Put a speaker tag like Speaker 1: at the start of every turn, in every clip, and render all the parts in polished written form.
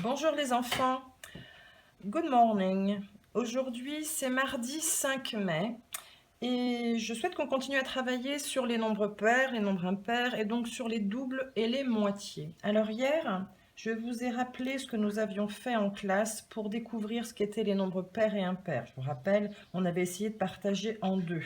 Speaker 1: Bonjour les enfants, good morning. Aujourd'hui c'est mardi 5 mai et je souhaite qu'on continue à travailler sur les nombres pairs, les nombres impairs et donc sur les doubles et les moitiés. Alors hier, je vous ai rappelé ce que nous avions fait en classe pour découvrir ce qu'étaient les nombres pairs et impairs. Je vous rappelle, on avait essayé de partager en deux.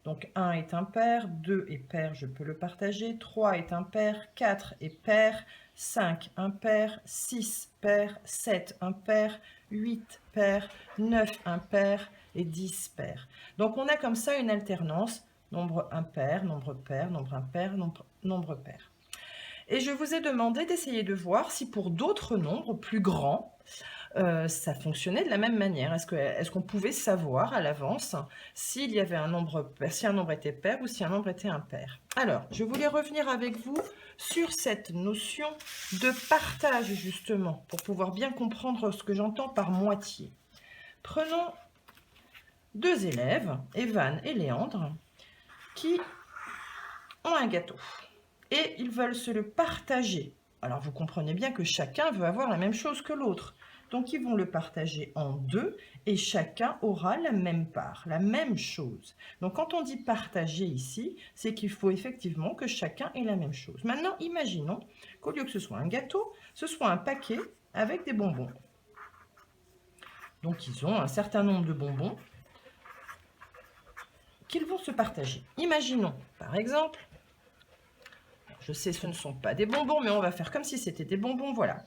Speaker 1: Donc 1 est impair, 2 est pair, je peux le partager, 3 est impair, 4 est pair, 5 impair, 6 pair, 7 impair, 8 pair, 9 impair et 10 pair. Donc on a comme ça une alternance, nombre impair, nombre pair, nombre impair, nombre pair. Et je vous ai demandé d'essayer de voir si pour d'autres nombres plus grands, ça fonctionnait de la même manière. Est-ce qu'on pouvait savoir à l'avance s'il y avait un nombre, si un nombre était pair ou si un nombre était impair? Alors, je voulais revenir avec vous sur cette notion de partage, justement, pour pouvoir bien comprendre ce que j'entends par moitié. Prenons deux élèves, Evan et Léandre, qui ont un gâteau et ils veulent se le partager. Alors, vous comprenez bien que chacun veut avoir la même chose que l'autre. Donc, ils vont le partager en deux et chacun aura la même part, la même chose. Donc, quand on dit partager ici, c'est qu'il faut effectivement que chacun ait la même chose. Maintenant, imaginons qu'au lieu que ce soit un gâteau, ce soit un paquet avec des bonbons. Donc, ils ont un certain nombre de bonbons qu'ils vont se partager. Imaginons, par exemple, je sais ce ne sont pas des bonbons, mais on va faire comme si c'était des bonbons, voilà.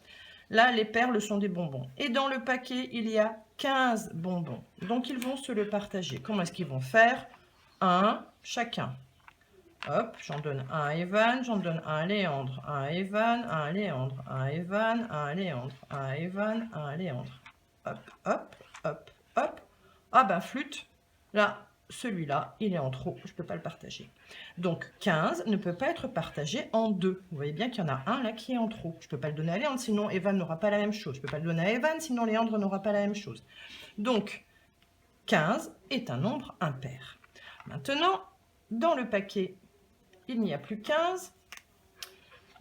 Speaker 1: Là, les perles sont des bonbons. Et dans le paquet, il y a 15 bonbons. Donc, ils vont se le partager. Comment est-ce qu'ils vont faire? Un chacun. Hop, j'en donne un à Evan, j'en donne un à Léandre, un à Evan, un à Léandre, un à Evan, un à Léandre, un à Evan, un à Léandre. Hop, hop, hop, hop. Ah ben, flûte. Là, celui-là, il est en trop, je ne peux pas le partager. Donc 15 ne peut pas être partagé en deux. Vous voyez bien qu'il y en a un là qui est en trop. Je ne peux pas le donner à Léandre, sinon Evan n'aura pas la même chose. Je ne peux pas le donner à Evan, sinon Léandre n'aura pas la même chose. Donc 15 est un nombre impair. Maintenant, dans le paquet, il n'y a plus 15,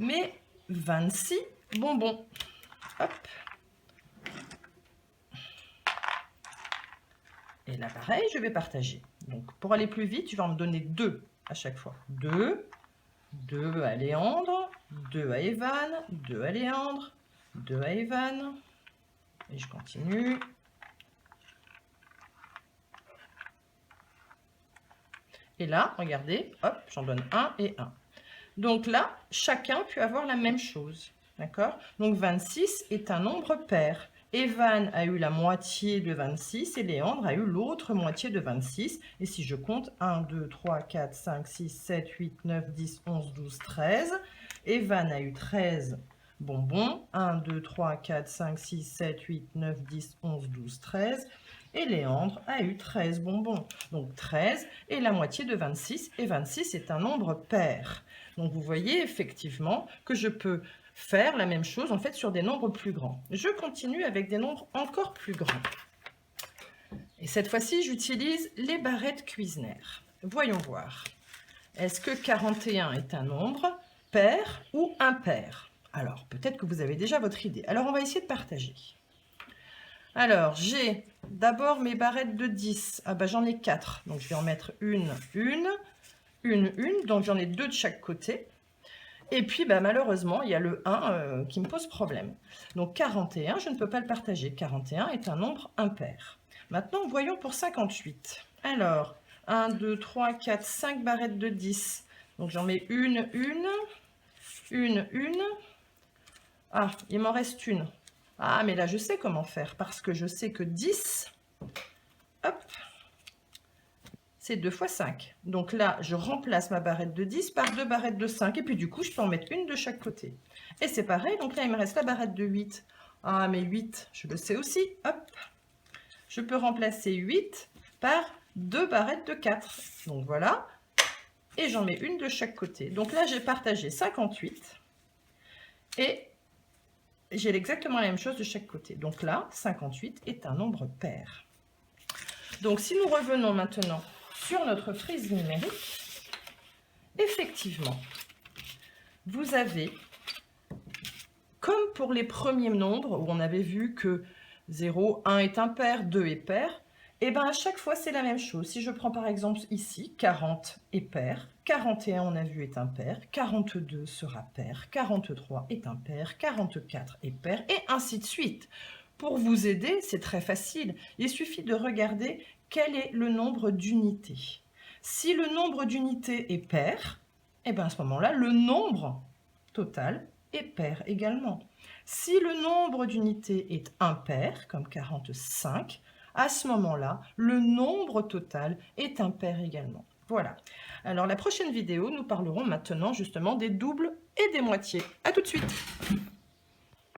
Speaker 1: mais 26 bonbons. Hop. Et là, pareil, je vais partager. Donc, pour aller plus vite, je vais en me donner 2 à chaque fois. 2, 2 à Léandre, 2 à Evan, 2 à Léandre, 2 à Evan. Et je continue. Et là, regardez, hop, j'en donne 1 et 1. Donc là, chacun peut avoir la même chose. D'accord? Donc 26 est un nombre pair. Evan a eu la moitié de 26 et Léandre a eu l'autre moitié de 26. Et si je compte 1, 2, 3, 4, 5, 6, 7, 8, 9, 10, 11, 12, 13. Evan a eu 13 bonbons. 1, 2, 3, 4, 5, 6, 7, 8, 9, 10, 11, 12, 13. Et Léandre a eu 13 bonbons. Donc 13 est la moitié de 26 et 26 est un nombre pair. Donc vous voyez effectivement que je peux faire la même chose en fait sur des nombres plus grands. Je continue avec des nombres encore plus grands. Et cette fois-ci, j'utilise les barrettes Cuisenaire. Voyons voir. Est-ce que 41 est un nombre pair ou impair? Alors, peut-être que vous avez déjà votre idée. Alors, on va essayer de partager. Alors, j'ai d'abord mes barrettes de 10. Ah bah j'en ai 4. Donc, je vais en mettre une. Donc, j'en ai 2 de chaque côté. Et puis, bah, malheureusement, il y a le 1 qui me pose problème. Donc, 41, je ne peux pas le partager. 41 est un nombre impair. Maintenant, voyons pour 58. Alors, 1, 2, 3, 4, 5 barrettes de 10. Donc, j'en mets une. Ah, il m'en reste une. Ah, mais là, je sais comment faire, parce que je sais que 10, hop, c'est 2 fois 5. Donc là, je remplace ma barrette de 10 par 2 barrettes de 5. Et puis du coup, je peux en mettre une de chaque côté. Et c'est pareil, donc là, il me reste la barrette de 8. Ah, mais 8, je le sais aussi. Hop, je peux remplacer 8 par 2 barrettes de 4. Donc voilà, et j'en mets une de chaque côté. Donc là, j'ai partagé 58. Et j'ai exactement la même chose de chaque côté. Donc là, 58 est un nombre pair. Donc si nous revenons maintenant sur notre frise numérique, effectivement, vous avez Comme pour les premiers nombres, où on avait vu que 0, 1 est impair, 2 est pair, et bien à chaque fois c'est la même chose. Si je prends par exemple ici, 40 est pair, 41 on a vu est impair, 42 sera pair, 43 est impair, 44 est pair, et ainsi de suite. Pour vous aider, c'est très facile. Il suffit de regarder quel est le nombre d'unités. Si le nombre d'unités est pair, et bien à ce moment-là, le nombre total est pair également. Si le nombre d'unités est impair, comme 45, à ce moment-là, le nombre total est impair également. Voilà. Alors la prochaine vidéo, nous parlerons maintenant justement des doubles et des moitiés. À tout de suite.